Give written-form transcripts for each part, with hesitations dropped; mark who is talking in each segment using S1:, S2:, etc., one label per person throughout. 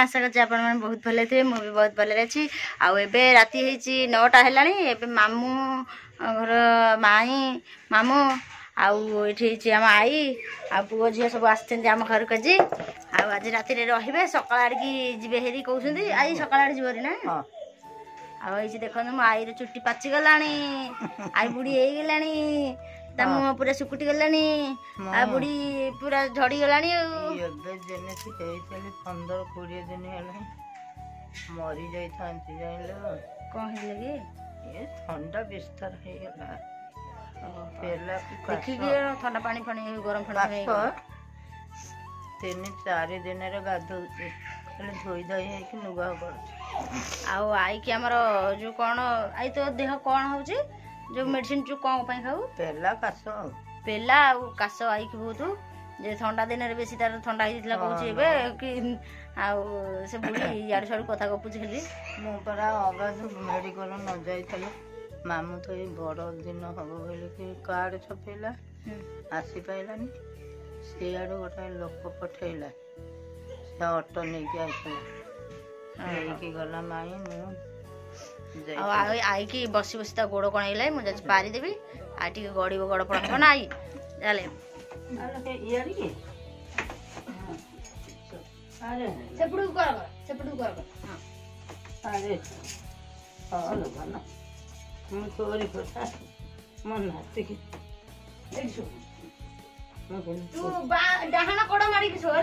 S1: आशा कर बहुत भले थे मुझे बहुत भले अच्छी आबे राति 9टा है मामू घर माई मामू आठी आम आई आ पुओ झील सब आम घर को जी आज राति रे सकाल आड़की जी हेरी कहते आई सकाल आड़े जीवरी ना आई देखो मो आई चुट्टी पाची गला आई बुढ़ी हो गला मुह पूरा सुकुटी गला आ बुढ़ी पूरा झड़ी गला 15-20 दिन है मरी जाता कौन है ठंडा बिस्तर देखिए ठंडा पानी फाणी गरम फाणी 3-4 दिन गाधो धोई धोई नुगा कर आई कि आमर जो कौन आई तो देह कौन हो जो मेडिसिन जो कौन खाऊ पेला काश आई कि बहुत जे ठंडा दिन बेसी तार ठंडा होता कहूँ कि से बुढ़ी इाड़ू साड़ू कथा गपुची खाली मुझा अगाध मेडिकल न जाइए मामू तो ये बड़ दिन हम बोल कि कार्ड छपेला आसी पाइलानी सियाड़ू गोटे लोक पठेला से ऑटो नहीं गला माई आई कि बसी बसी गोड़ कण है मुझे पारिदेवी आई टे गड़ब गड़ पड़ा ना आई जाले डाहाना गोड़ मारी शो है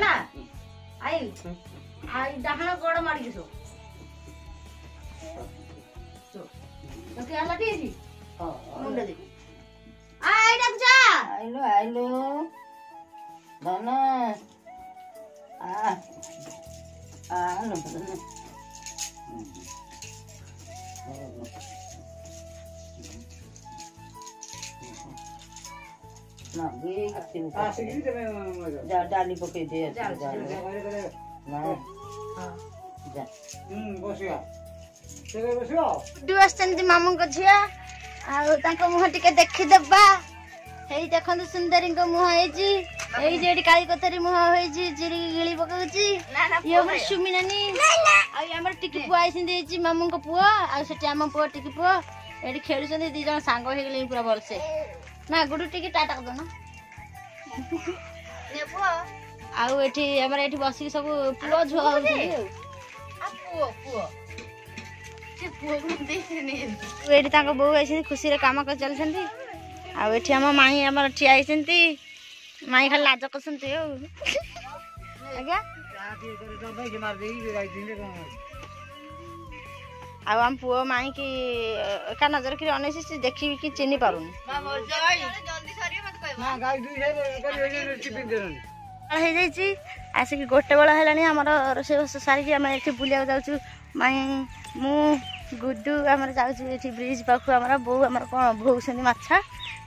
S1: आई डाहाना गोड़ मारी शो मुंडे दे आई डक जा आइलो धना लो धना ना ये डाली पके दे ना जा बसिया मामू को झिया मुह टे देखीदेबा देख सुंदरी मुह है काली कथारी मुह गिली पकाउची सुमी नानी आम टिकी पुआ आई मामू को पुआ आम पुआ टिकी पुआ ये खेलुं दी जन सांग हो गले पूरा भलसे ना गुडू टिकी टाटा कर दो आम बसिक सब पुआ झुआ हो बो खुशी काम कर चलती आम माई आम ठिया माई खाली लाज कर आम पुओ माई की एका नजर कि अनेसी देखी कि चिन्ह पारुनी आसिक गोटे बेला है आम रोसे सारिक आम ये बुलिया जाऊँ माई मु गुड्डू आम जाऊँ ब्रिज पाखु आम बो आम कौन भोग माछा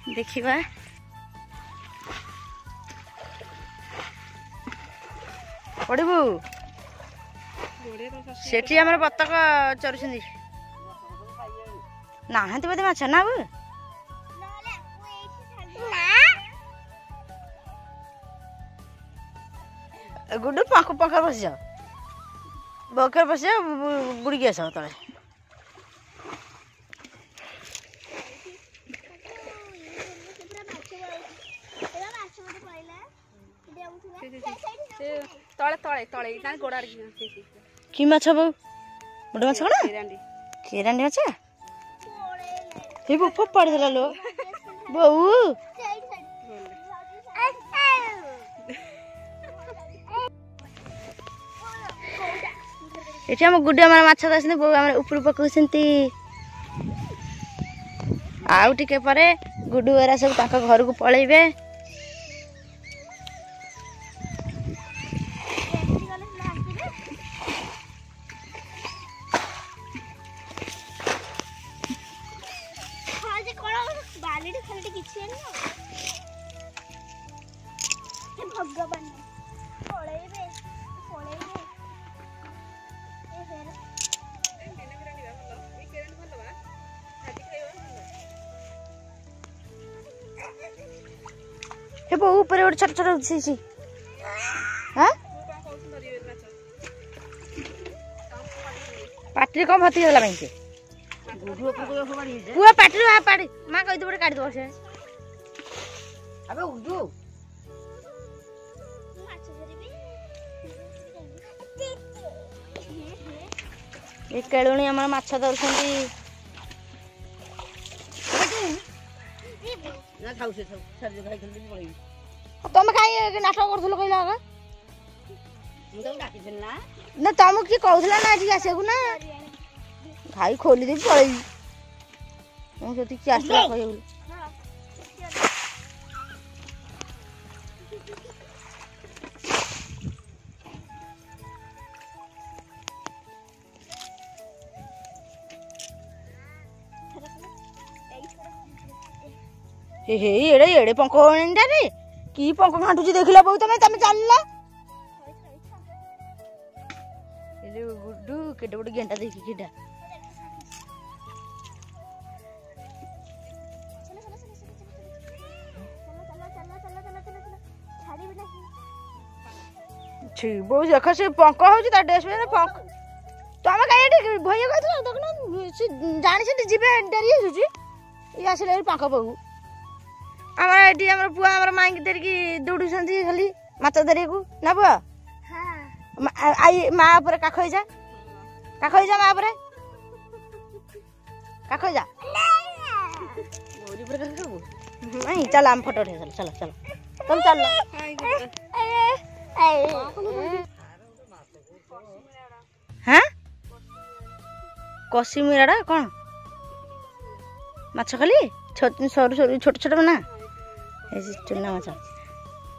S1: देखा पड़बू सेठी आम बतक चरुंच नहांती बोधे माछ ना गुड्डू पंखर बस जाओ बकर बस बुड़ी आस तले
S2: तले तले तले गोड़ा
S1: कि माछ बो बड़ माछ कौन केरांडी माछ हे बो फोपाड़ देला लो बो ये आम गुड्डू आम माछ धरते बो आम ऊपर पकाउंट आउ टिके परे गुड्डू एरा सब घर को पलैबे ऊपर छोट छोट हाँ पाटी कम भर्ती होला माई के पुआ पाटी रे पाड़ी मां कहि दे बड़े काट दो से अबे उडू ए केळुणी हमर माछ धरछंती ना खाऊ से सर जो खाई जल्दी पळई तुम काई नाटक करथलो कइला आगा मु तो डाकी छन ना तुम की कहथला ना आज आसे ना खाई खोली दे पळई मु जति की आसला कहियो हे हे एड़े एड़े पंख रे की पंख घाटुची देखला बहु तमे तमे चलला एले गुड्डू केडे बड गेंटा देखि केडा छी बहु देखा से पंख होची ता ड्रेस में पंख तमे काई एडी भय कहत देखना जानि से जिबे डरी होची ई आसिले पंख बहु आमर एडी हमर पुआ हमर माई के देर की दौडु संती खाली माछ धरे को ना बुआ हां आई मा पर का खइ जा मा पर का खइ जा बोरी पर का खाबो नहीं चल हम फोटो उठे चल चल तुम चल हां कसी मिराडा कोन माछ खाली छोट सरू छोट छोट ना चुना माछ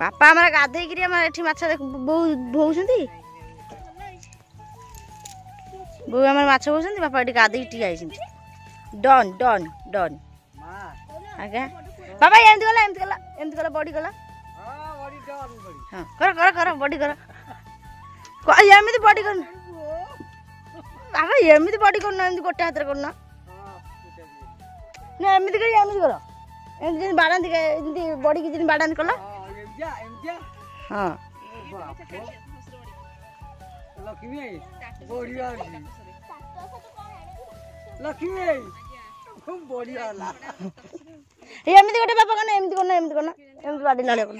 S1: बापा हमारा गाधे गिरी हमारा एठी माछ भौसंती बो हमारा माछ भौसंती बापा एठी गाधे टी आइसंती डन डन डन आगे बाबा एमती गला बॉडी गला हां बॉडी डन बॉडी हां कर बॉडी कर एमती बॉडी कर बाबा एमती बॉडी करना एमती गोटे हाथ रे करना ना एमती कर एमती बाडांती एमती बॉडी की जिन बाडांती कला हां लक्ष्मी बढ़िया लक्ष्मी खूब बढ़िया ला एमती गोटे बापा करना एमती बाडी लाले कर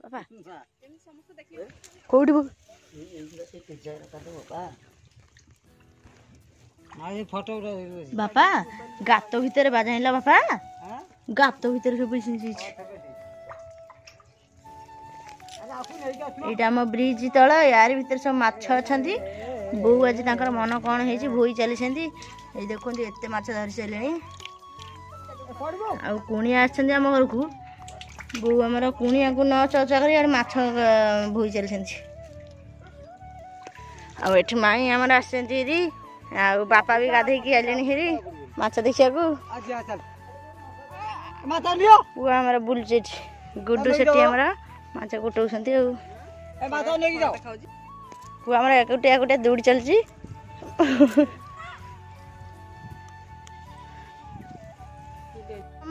S1: बापा कोठी बापा गात भीतर बाजाइला बापा गात भीतर सब एटा हम ब्रिज तल यार भीतर सब माछ अछंती बो आज ताकर मन कोन हेची भोई चली छंती ए देखोंती एते माछ धरि सेलेनी आ कुणिया आछंती हम घर को बो हमर कुणिया को न चर्चा करी यार माछ भोई चली छंती आ एठी माई हमर आछंती री आ बापा भी गाधे की आलेनी हेरी माछ देखिया को माता लियो वो हमरा बुलजेट गुड्डू सेठी हमरा माछ गुटौसंती ए माता नेकी जाओ वो हमरा एकुटे दौड़ चलची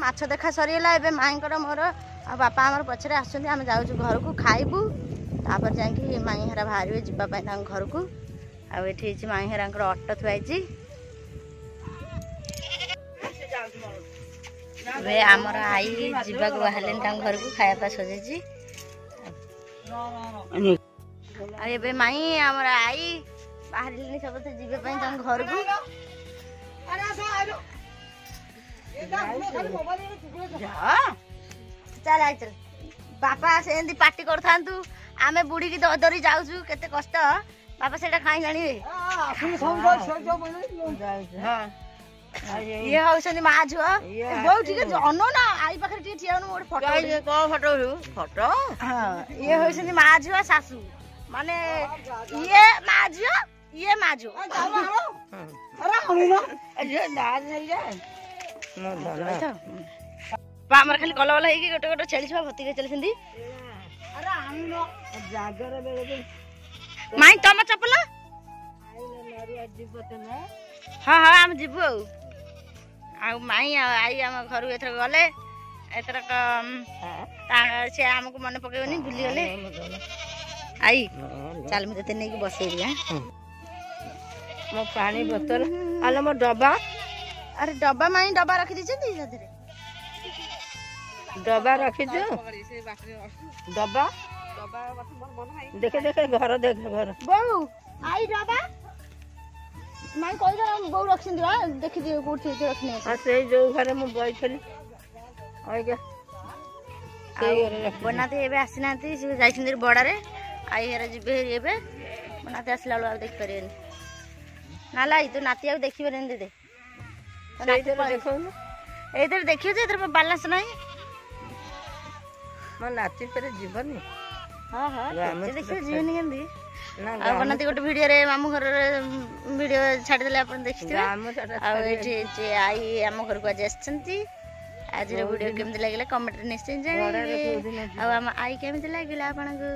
S1: माछ देखा सरीला एबे माईकर मोर आ बापा हमर पछरे आछंती हम जाउ घर को खाइबू तापर जाई माई हरा बाहर जिबा पई तां घर को आ एठी माई हरांकर ऑटो थुआइची वे हमर आई जिबा को बाहरलेन तां घर को खाया पा सजेची आ एबे माई हमर आई बाहरलेन सब त जिबे पई तां घर को चल आ चल बापा से एंदी पार्टी करथांतु आमे बुढ़ी की दरी जाउछु केते कष्ट बापा सेटा खाई लानी ये हौसनी मा झुआ बहु ठीक है अनो ना आई पाखरे टी ठियानु मोर फोटो को फोटो हां ये हौसनी मा झुआ सासू माने ये मा झुआ ये मा झुआ अरे हनु ना ये दाद नहीं जाए न धन पा हमर खाली कला वाला हेकी गोटे गोटे छेली छुआ भती के चली संदी अरे हनु ना जागर बेले माई तम चपल हाँ हाँ आम जीबू आ माई आई आम घर एथर गले ଏଥରକ ସେ ଆମକୁ ମନେ ପକେଇବନି ଭୁଲିଗଲେ। ଆଇ ଚାଲ ମୁଁ ତତେ ନେଇକି ବସେଇବି।
S3: ମୋ ପାଣି ବୋତଲ ଆଲୋ ମୋ ଡବା।
S1: ଆରେ ଡବା ମାଇଁ ଡବା ରଖିଦେଇଛନ୍ତି ସେଥିରେ
S3: ଡବା ରଖିଛୁ ଡବା ଦେଖେ ଦେଖେ ଘର ଦେଖେ ଘର
S1: ବୋଉ ଆଇ ଡବା ମାଇଁ କହିଦେଲା ବୋଉ ରଖିଛନ୍ତି ବା ଦେଖିଦିଅ କୋଉଠି ରଖିନି।
S3: ଆଉ ସେଇ ଯୋଉ ଘରେ ମୁଁ ବଇଥିଲି
S1: ବନାତି ଏବେ ଆସିନାହାନ୍ତି ସେ ଯାଇଛନ୍ତି ବଡ଼ାରେ ଆଇ ହେରା ଯିବେ ଏବେ ବନାତି ଆସିଲା ବେଳକୁ ଆଉ ଦେଖିପାରିବେନି। ନାଲା ତୋ ନାତି ଆଉ ଦେଖିପାରିବେନି ଦିଦି ଏଇଥିରେ ଦେଖିବ ଯେ ଏଥିରେ ବାଲାନ୍ସ ନାହିଁ।
S3: ମୋ ନାତି ଫେରେ ଯିବନି।
S1: ହଁ ହଁ ଦେଖିବ ଯିବେନି କେମିତି। ଆଉ ବନାତି ଗୋଟେ ଭିଡ଼ିଓରେ ମାମୁଁ ଘରରେ ଭିଡ଼ିଓ ଛାଡ଼ିଦେଲେ ଆପଣ ଦେଖିଥିବେ। ଆଉ ଏଇଠି ଆଇ ଆମ ଘରକୁ ଆଜି ଆସିଛନ୍ତି। ଆଜିର ଭିଡ଼ିଓ କେମିତି ଲାଗିଲା କମେଣ୍ଟରେ ନିଶ୍ଚୟ ଜାଣିବେ। ଆଉ ଆମ ଆଇ କେମିତି ଲାଗିଲା ଆପଣଙ୍କୁ।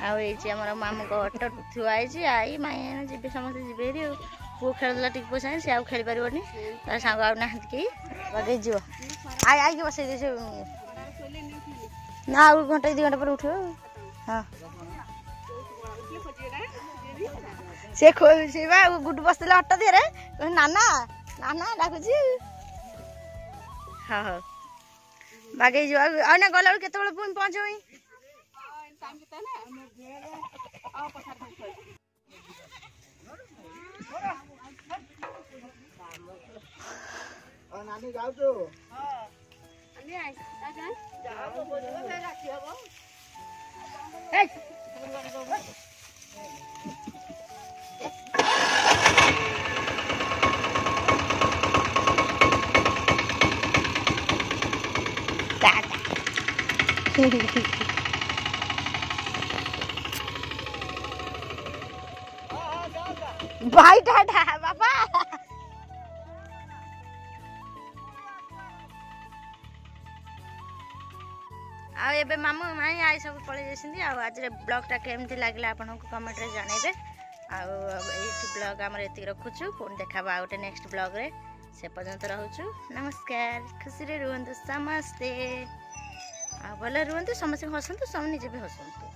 S1: ଆଉ ଏଇଠି ଆମର ମାମୁଙ୍କ ଅଟୋ ଥୁଆ ହେଇଛି। ଆଇ ମାଇଁ ଯିବେ ସମସ୍ତେ ଯିବେ ହେରି। ଆଉ ପୁଅ ଖେଳୁଥିଲା ଟିକେ ପଇସା ସେ ଆଉ ଖେଳିପାରିବନି ତା ସାଙ୍ଗ ଆଉ ନାହାନ୍ତି କେହି ବାଗେଇ ଯିବ। ଆଇକି ବସେଇ ଦେଇ ନା ଆଉ ଘଣ୍ଟା 2 ଘଣ୍ଟା ପରେ ଉଠିବ। ହଁ ସେ ବା ଗୁଡୁ ବସିଥିଲେ ଅଟୋ ଦିହରେ ନାନା ନାନା ଡାକୁଛି। ହଁ ହଉ ବାଗେଇ ଯିବ। ଆଉ ନା ଗଲାବେଳକୁ କେତେବେଳେ ପୁଣି ପହଞ୍ଚିବ?
S3: ନାନୀ ଯାଉଛୁ
S1: भाई टाटा बापा। ଆଉ ଏବେ ମାମୁଁ ମାଇଁ ଆଇ ସବୁ ପଳେଇ ଯାଇଛନ୍ତି। ଆଉ ଆଜିର ବ୍ଲଗ୍ଟା କେମିତି ଲାଗିଲା ଆପଣଙ୍କୁ କମେଣ୍ଟରେ ଜଣାଇବେ। ଆଉ ଏଇଠି ବ୍ଲଗ୍ ଆମର ଏତିକି ରଖୁଛୁ। ପୁଣି ଦେଖାବା ଆଉ ଗୋଟେ ନେକ୍ସଟ ବ୍ଲଗ୍ରେ। ସେ ପର୍ଯ୍ୟନ୍ତ ରହୁଛୁ ନମସ୍କାର। ଖୁସିରେ ରୁହନ୍ତୁ ସମସ୍ତେ ଆଉ ଭଲ ରୁହନ୍ତୁ ସମସ୍ତେ ହସନ୍ତୁ ନିଜେ ବି ହସନ୍ତୁ।